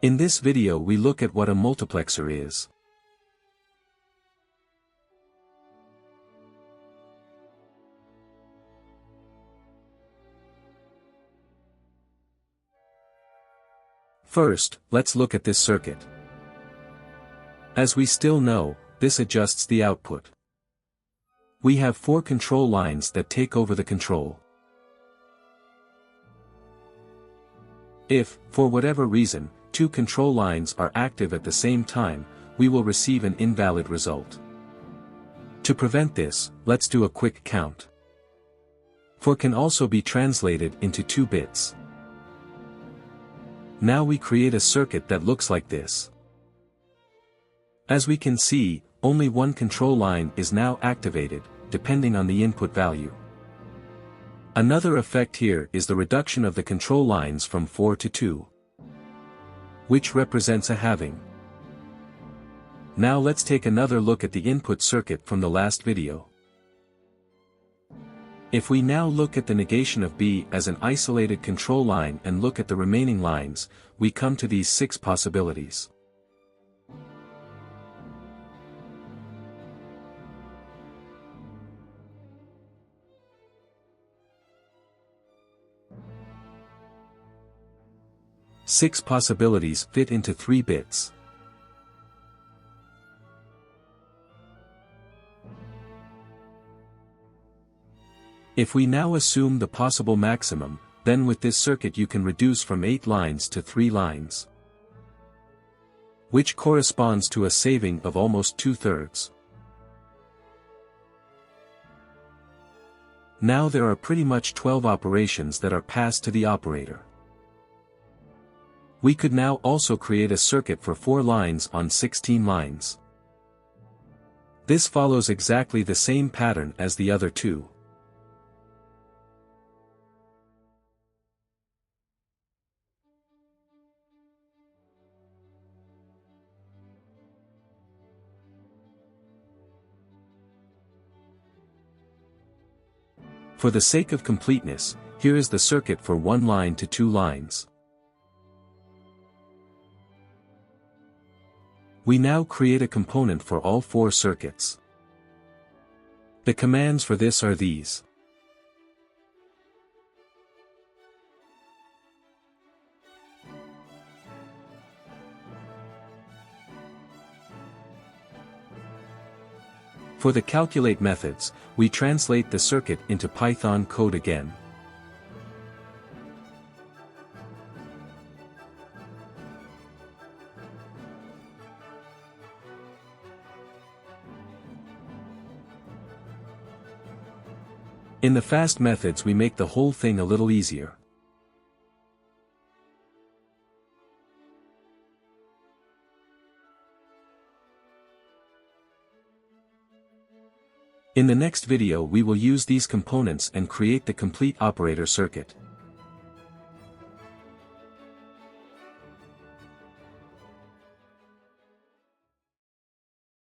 In this video we look at what a multiplexer is. First, let's look at this circuit. As we still know, this adjusts the output. We have 4 control lines that take over the control. If, for whatever reason, 2 control lines are active at the same time, we will receive an invalid result. To prevent this, let's do a quick count. 4 can also be translated into 2 bits. Now we create a circuit that looks like this. As we can see, only 1 control line is now activated, depending on the input value. Another effect here is the reduction of the control lines from 4 to 2, which represents a halving. Now let's take another look at the input circuit from the last video. If we now look at the negation of B as an isolated control line and look at the remaining lines, we come to these 6 possibilities. Six possibilities fit into 3 bits. If we now assume the possible maximum, then with this circuit you can reduce from 8 lines to 3 lines, which corresponds to a saving of almost 2/3. Now there are pretty much 12 operations that are passed to the operator. We could now also create a circuit for 4 lines on 16 lines. This follows exactly the same pattern as the other 2. For the sake of completeness, here is the circuit for 1 line to 2 lines. We now create a component for all 4 circuits. The commands for this are these. For the calculate methods, we translate the circuit into Python code again. In the fast methods we make the whole thing a little easier. In the next video we will use these components and create the complete operator circuit.